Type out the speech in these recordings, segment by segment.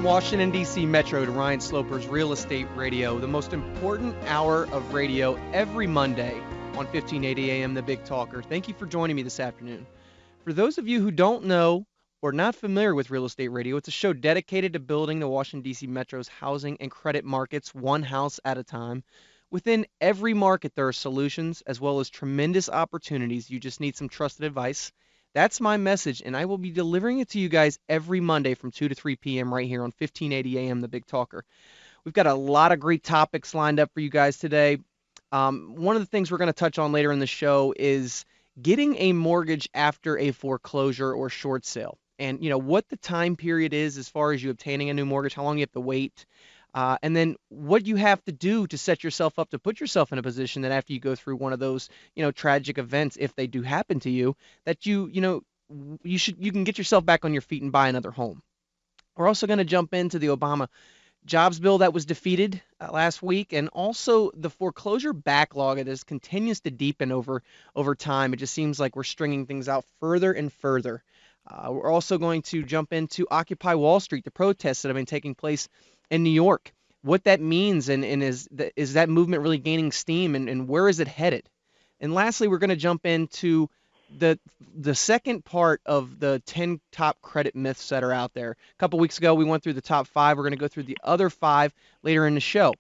From Washington, D.C. Metro to Ryan Sloper's Real Estate Radio, the most important hour of radio every Monday on 1580 AM, The Big Talker. Thank you for joining me this afternoon. For those of you who don't know or not familiar with Real Estate Radio, it's a show dedicated to building the Washington, D.C. Metro's housing and credit markets one house at a time. Within every market, there are solutions as well as tremendous opportunities. You just need some trusted advice. That's my message, and I will be delivering it to you guys every Monday from 2 to 3 p.m. right here on 1580 AM, The Big Talker. We've got a lot of great topics lined up for you guys today. One of the things we're going to touch on later in the show is getting a mortgage after a foreclosure or short sale. And, what the time period is as far as you obtaining a new mortgage, how long you have to wait, and then what you have to do to set yourself up to put yourself in a position that after you go through one of those, tragic events, if they do happen to you, that you can get yourself back on your feet and buy another home. We're also going to jump into the Obama jobs bill that was defeated last week, and also the foreclosure backlog that continues to deepen over time. It just seems like we're stringing things out further and further. We're also going to jump into Occupy Wall Street, the protests that have been taking place in New York, what that means, and is that movement really gaining steam, and where is it headed? And lastly, we're going to jump into the second part of the 10 top credit myths that are out there. A couple weeks ago, we went through the top 5. We're going to go through the other 5 later in the show.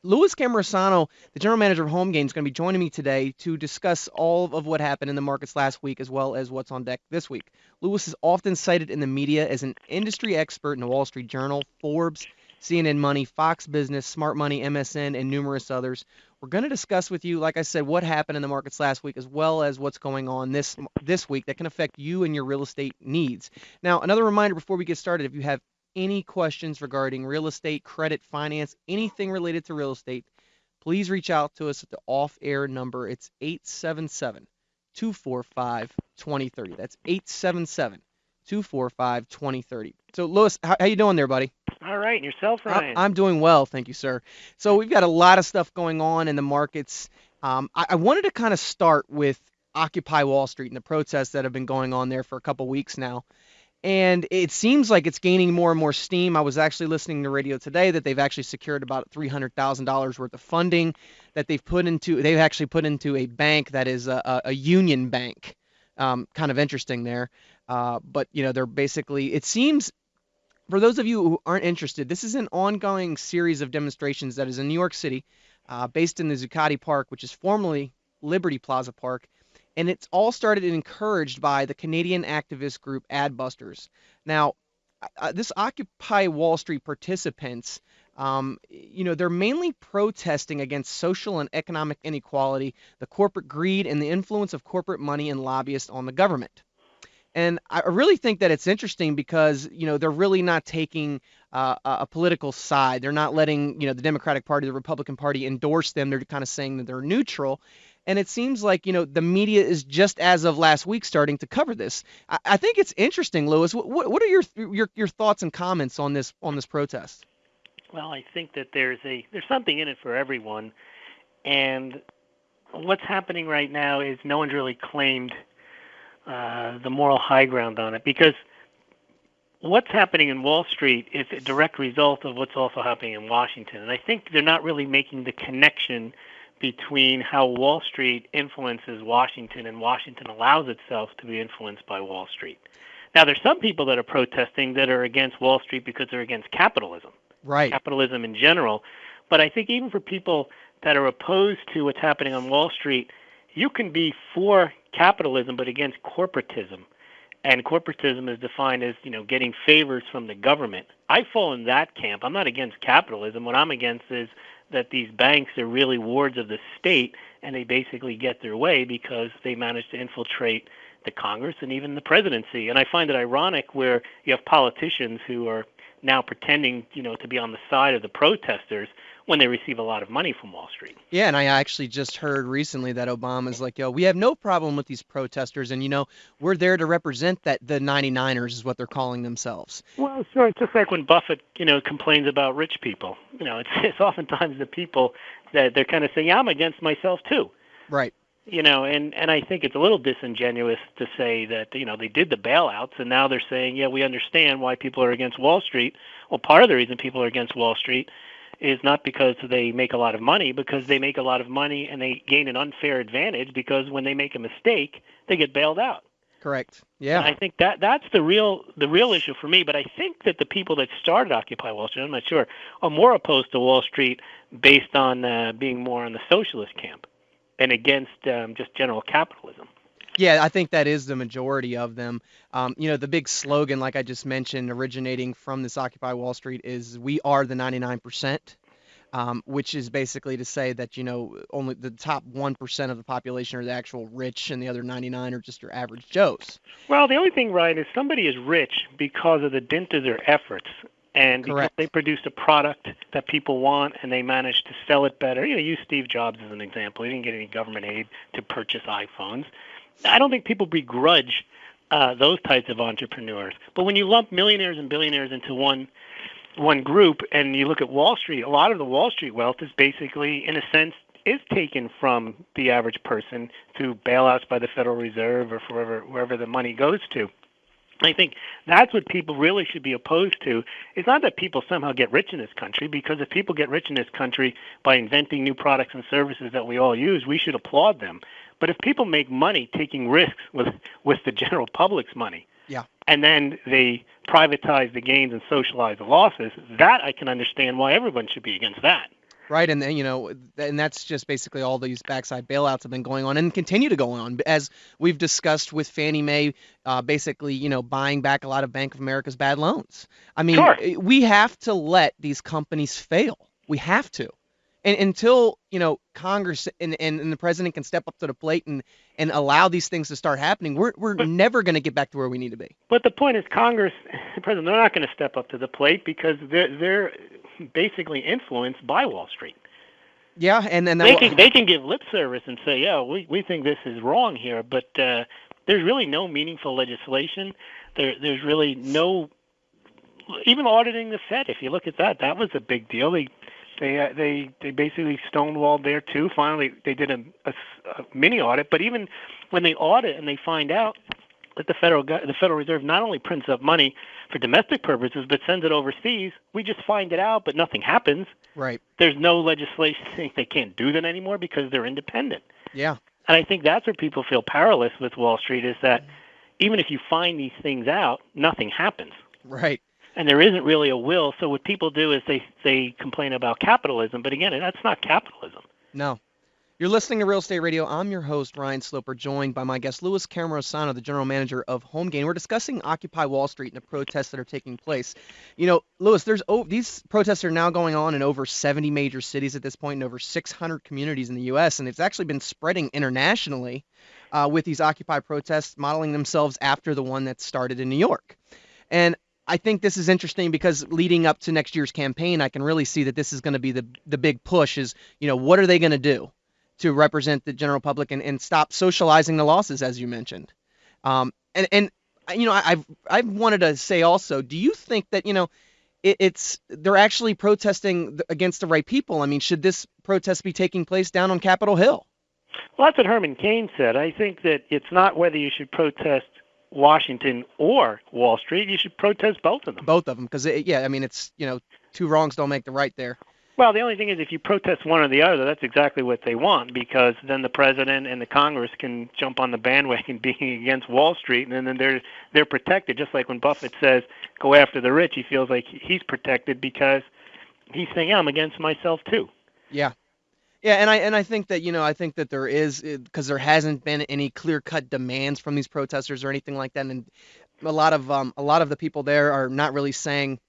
Louis Cammarosano, the general manager of HomeGain, is going to be joining me today to discuss all of what happened in the markets last week as well as what's on deck this week. Louis is often cited in the media as an industry expert in the Wall Street Journal, Forbes, CNN Money, Fox Business, Smart Money, MSN, and numerous others. We're going to discuss with you, like I said, what happened in the markets last week as well as what's going on this week that can affect you and your real estate needs. Now, another reminder before we get started, if you have any questions regarding real estate, credit, finance, anything related to real estate, please reach out to us at the off-air number. It's 877-245-2030. That's 877-245-2030. So, Louis, how you doing there, buddy? All right, and yourself, Ryan? I'm doing well, thank you, sir. So we've got a lot of stuff going on in the markets. I wanted to kind of start with Occupy Wall Street and the protests that have been going on there for a couple weeks now. And it seems like it's gaining more and more steam. I was actually listening to radio today that they've actually secured about $300,000 worth of funding that they've actually put into a bank that is a union bank. Kind of interesting there. But, they're basically, it seems, for those of you who aren't interested, this is an ongoing series of demonstrations that is in New York City, based in the Zuccotti Park, which is formerly Liberty Plaza Park. And it's all started and encouraged by the Canadian activist group Adbusters. Now, this Occupy Wall Street participants, they're mainly protesting against social and economic inequality, the corporate greed, and the influence of corporate money and lobbyists on the government. And I really think that it's interesting because, they're really not taking a political side. They're not letting, the Democratic Party, the Republican Party endorse them. They're kind of saying that they're neutral. And it seems like, the media is just as of last week starting to cover this. I think it's interesting, Louis. What are your thoughts and comments on this protest? Well, I think that there's something in it for everyone. And what's happening right now is no one's really claimed the moral high ground on it, because what's happening in Wall Street is a direct result of what's also happening in Washington. And I think they're not really making the connection between how Wall Street influences Washington and Washington allows itself to be influenced by Wall Street. Now, there's some people that are protesting that are against Wall Street because they're against capitalism, right? Capitalism in general. But I think even for people that are opposed to what's happening on Wall Street, you can be for capitalism but against corporatism. And corporatism is defined as, getting favors from the government. I fall in that camp. I'm not against capitalism. What I'm against is that these banks are really wards of the state, and they basically get their way because they manage to infiltrate the Congress and even the presidency. And I find it ironic where you have politicians who are now pretending, to be on the side of the protesters when they receive a lot of money from Wall Street. Yeah, and I actually just heard recently that Obama's like, we have no problem with these protesters, and, we're there to represent the 99ers is what they're calling themselves. Well, sure. It's just like when Buffett, complains about rich people. It's oftentimes the people that they're kind of saying, I'm against myself too. Right. And I think it's a little disingenuous to say that, they did the bailouts and now they're saying, yeah, we understand why people are against Wall Street. Well, part of the reason people are against Wall Street is not because they make a lot of money, because they make a lot of money and they gain an unfair advantage because when they make a mistake, they get bailed out. Correct. Yeah. And I think that's the real issue for me. But I think that the people that started Occupy Wall Street, I'm not sure, are more opposed to Wall Street based on being more on the socialist camp and against just general capitalism. Yeah, I think that is the majority of them. The big slogan, like I just mentioned, originating from this Occupy Wall Street is "We are the 99%." Which is basically to say that, only the top 1% of the population are the actual rich and the other 99 are just your average Joes. Well, the only thing, Ryan, is somebody is rich because of the dint of their efforts and because Correct. they produced a product that people want and they managed to sell it better. Use Steve Jobs as an example. He didn't get any government aid to purchase iPhones. I don't think people begrudge those types of entrepreneurs. But when you lump millionaires and billionaires into one group, and you look at Wall Street, a lot of the Wall Street wealth is basically, in a sense, is taken from the average person through bailouts by the Federal Reserve or wherever the money goes to. I think that's what people really should be opposed to. It's not that people somehow get rich in this country, because if people get rich in this country by inventing new products and services that we all use, we should applaud them. But if people make money taking risks with the general public's money, yeah, and then they privatize the gains and socialize the losses, that I can understand why everyone should be against that. Right, and then, and that's just basically all these backside bailouts have been going on and continue to go on, as we've discussed with Fannie Mae, basically, buying back a lot of Bank of America's bad loans. I mean, Sure. We have to let these companies fail. We have to. And until, Congress and the president can step up to the plate and allow these things to start happening, we're never going to get back to where we need to be. But the point is, Congress, the president, they're not going to step up to the plate because they're basically influenced by Wall Street. Yeah, and then they can give lip service and say, yeah, we think this is wrong here, but there's really no meaningful legislation. There's really no, even auditing the Fed. If you look at that was a big deal. They basically stonewalled there too. Finally, they did a mini audit. But even when they audit and they find out that the Federal Reserve not only prints up money for domestic purposes but sends it overseas, we just find it out, but nothing happens. Right. There's no legislation saying they can't do that anymore because they're independent. Yeah. And I think that's where people feel powerless with Wall Street, is that even if you find these things out, nothing happens. Right. And there isn't really a will. So what people do is they complain about capitalism. But again, that's not capitalism. No. You're listening to Real Estate Radio. I'm your host, Ryan Sloper, joined by my guest, Louis Cammarosano, the general manager of HomeGain. We're discussing Occupy Wall Street and the protests that are taking place. Louis, these protests are now going on in over 70 major cities at this point, in over 600 communities in the U.S., and it's actually been spreading internationally with these Occupy protests modeling themselves after the one that started in New York. And I think this is interesting because leading up to next year's campaign, I can really see that this is going to be the big push is, what are they going to do to represent the general public and stop socializing the losses, as you mentioned. I've wanted to say also, do you think that, they're actually protesting against the right people? I mean, should this protest be taking place down on Capitol Hill? Well, that's what Herman Cain said. I think that it's not whether you should protest Washington or Wall Street. You should protest both of them. Both of them, because, it's, two wrongs don't make the right there. Well, the only thing is if you protest one or the other, that's exactly what they want, because then the president and the Congress can jump on the bandwagon being against Wall Street, and then they're protected. Just like when Buffett says, go after the rich, he feels like he's protected because he's saying, yeah, I'm against myself too. Yeah. Yeah, and I think that there is, because there hasn't been any clear-cut demands from these protesters or anything like that, and a lot of the people there are not really saying,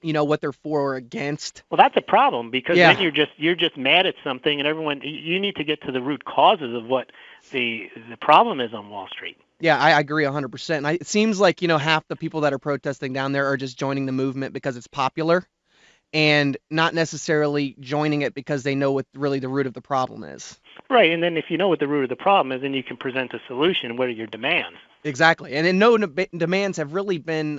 what they're for or against. Well, that's a problem, because then you're just mad at something, and you need to get to the root causes of what the problem is on Wall Street. Yeah, I agree 100%. And it seems like, half the people that are protesting down there are just joining the movement because it's popular and not necessarily joining it because they know what really the root of the problem is. Right, and then if you know what the root of the problem is, then you can present a solution. What are your demands? Exactly. And then no demands have really been,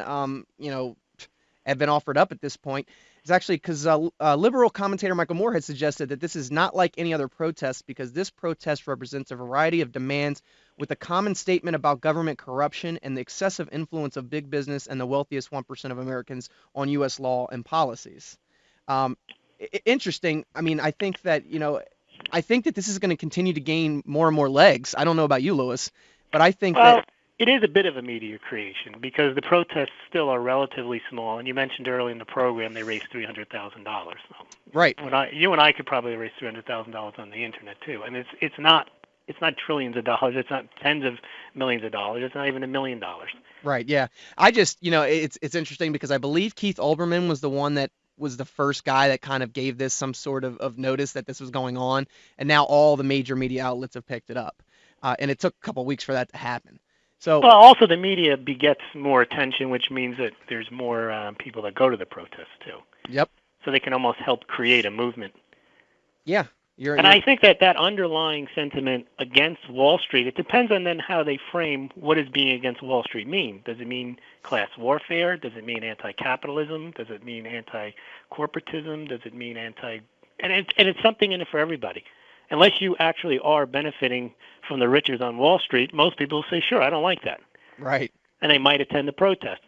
have been offered up at this point. It's actually because liberal commentator Michael Moore had suggested that this is not like any other protest because this protest represents a variety of demands with a common statement about government corruption and the excessive influence of big business and the wealthiest 1% of Americans on U.S. law and policies. Um, Interesting. I mean, I think that this is going to continue to gain more and more legs. I don't know about you, Lewis, but I think Well, that it is a bit of a media creation because the protests still are relatively small. And you mentioned early in the program they raised $300,000. So right. you and I could probably raise $300,000 on the internet too. And it's not trillions of dollars. It's not tens of millions of dollars. It's not even $1 million. Right, yeah. I just, it's interesting because I believe Keith Olbermann was the one that was the first guy that kind of gave this some sort of notice that this was going on, and now all the major media outlets have picked it up. And it took a couple weeks for that to happen. So, Well, also the media begets more attention, which means that there's more people that go to the protests too. yep, So they can almost help create a movement. yeah, And I think that underlying sentiment against Wall Street, it depends on then how they frame what does being against Wall Street mean. Does it mean class warfare? Does it mean anti-capitalism? Does it mean anti-corporatism? Does it mean anti... And it's something in it for everybody. Unless you actually are benefiting from the riches on Wall Street, most people say, sure, I don't like that. right, And they might attend the protest.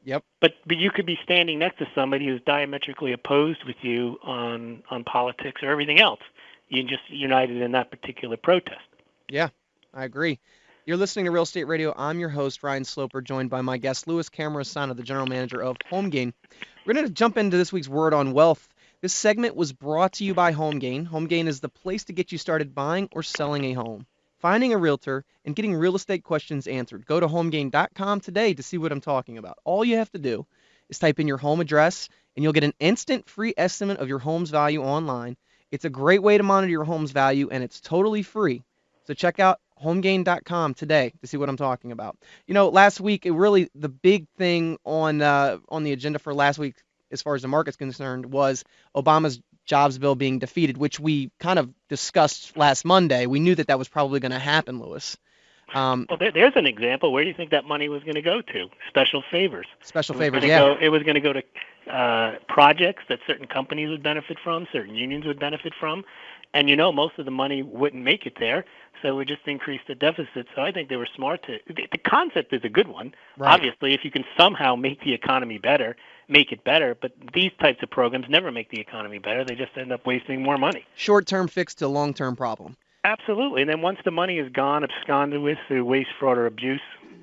yep. But you could be standing next to somebody who's diametrically opposed with you on politics or everything else. You're just united in that particular protest. Yeah, I agree. You're listening to Real Estate Radio. I'm your host, Ryan Sloper, joined by my guest, Louis Cammarosano, the general manager of HomeGain. We're going to jump into this week's Word on Wealth. This segment was brought to you by HomeGain. HomeGain is the place to get you started buying or selling a home, finding a realtor, and getting real estate questions answered. Go to homegain.com today to see what I'm talking about. All you have to do is type in your home address, and you'll get an instant free estimate of your home's value online. It's a great way to monitor your home's value, and it's totally free. So check out homegain.com today to see what I'm talking about. Last week, the big thing on the agenda for last week, as far as the market's concerned, was Obama's jobs bill being defeated, which we kind of discussed last Monday. We knew that was probably going to happen, Lewis. Well, there's an example. Where do you think that money was going to go to? Special favors. Special favors, yeah. It was going to go to projects that certain companies would benefit from, certain unions would benefit from. And most of the money wouldn't make it there, so it would just increase the deficit. So I think they were smart to... The concept is a good one. Right. Obviously, if you can somehow make the economy better, make it better. But these types of programs never make the economy better. They just end up wasting more money. Short-term fix to long-term problem. Absolutely. And then once the money is gone, absconded with through waste, fraud, or abuse,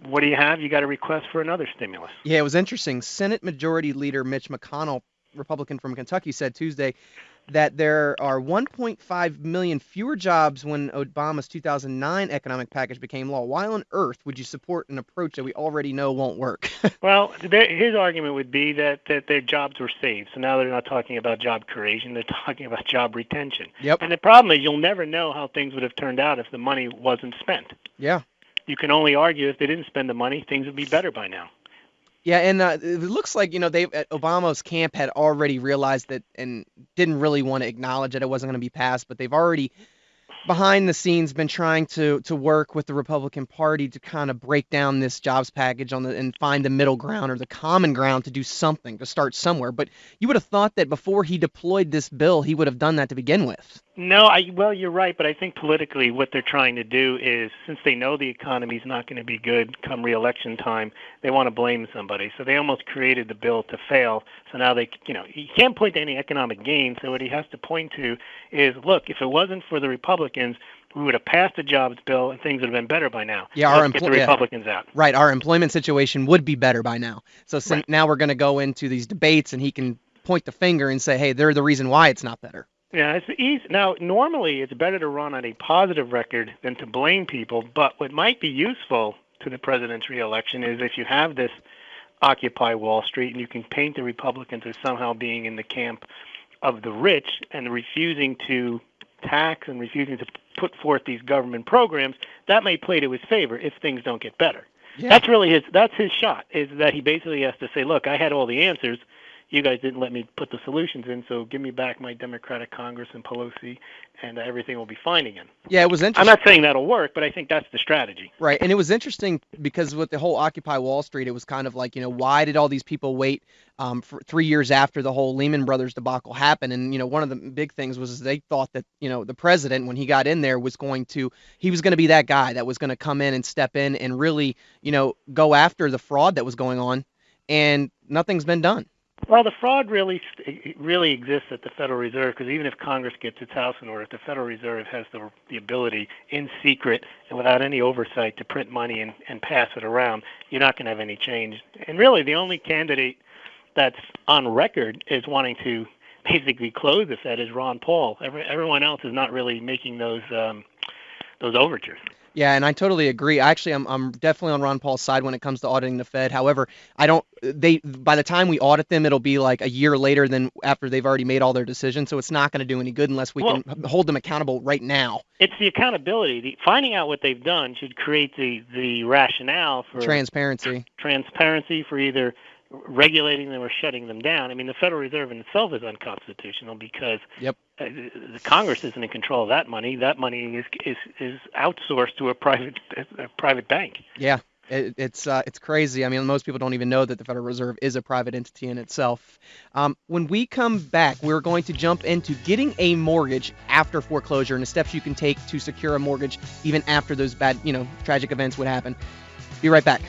what do you have? You got a request for another stimulus. Yeah, it was interesting. Senate Majority Leader Mitch McConnell, Republican from Kentucky, said Tuesday that there are 1.5 million fewer jobs when Obama's 2009 economic package became law. Why on earth would you support an approach that we already know won't work? Well, his argument would be that their jobs were saved. So now they're not talking about job creation. They're talking about job retention. Yep. And the problem is you'll never know how things would have turned out if the money wasn't spent. Yeah. You can only argue if they didn't spend the money, things would be better by now. Yeah, and it looks like, Obama's camp had already realized that and didn't really want to acknowledge that it wasn't going to be passed, but they've already, behind the scenes, been trying to work with the Republican Party to kind of break down this jobs package and find the middle ground or the common ground to do something, to start somewhere. But you would have thought that before he deployed this bill, he would have done that to begin with. No, well, you're right, but I think politically what they're trying to do is, since they know the economy's not going to be good come re-election time, they want to blame somebody. So they almost created the bill to fail. So now he can't point to any economic gain. So what he has to point to is, look, if it wasn't for the Republicans, we would have passed the jobs bill and things would have been better by now. Yeah, get the Republicans out. Right, our employment situation would be better by now. So right. Now we're going to go into these debates and he can point the finger and say, hey, they're the reason why it's not better. Yeah, it's easy. Now, normally it's better to run on a positive record than to blame people, but what might be useful to the president's reelection is if you have this Occupy Wall Street and you can paint the Republicans as somehow being in the camp of the rich and refusing to tax and refusing to put forth these government programs, that may play to his favor if things don't get better. Yeah. That's his shot, is that he basically has to say, look, I had all the answers. you guys didn't let me put the solutions in, so give me back my Democratic Congress and Pelosi, and everything will be fine again. Yeah, it was interesting. I'm not saying that'll work, but I think that's the strategy. Right, and it was interesting because with the whole Occupy Wall Street, it was kind of like, why did all these people wait for 3 years after the whole Lehman Brothers debacle happened? And, one of the big things was they thought that, the president, when he got in there, he was going to be that guy that was going to come in and step in and really, go after the fraud that was going on, and nothing's been done. Well, the fraud really exists at the Federal Reserve, because even if Congress gets its house in order, if the Federal Reserve has the ability in secret and without any oversight to print money and pass it around, you're not going to have any change. And really, the only candidate that's on record is wanting to basically close the Fed is Ron Paul. Everyone else is not really making those overtures. Yeah, and I totally agree. Actually, I'm definitely on Ron Paul's side when it comes to auditing the Fed. However, by the time we audit them, it'll be like a year later than after they've already made all their decisions. So it's not going to do any good unless we can hold them accountable right now. It's the accountability. Finding out what they've done should create the rationale for transparency for either regulating them or shutting them down. I mean, the Federal Reserve in itself is unconstitutional because the Congress isn't in control of that money. That money is outsourced to a private bank. Yeah, it's crazy. I mean, most people don't even know that the Federal Reserve is a private entity in itself. When we come back, we're going to jump into getting a mortgage after foreclosure and the steps you can take to secure a mortgage even after those bad, tragic events would happen. Be right back.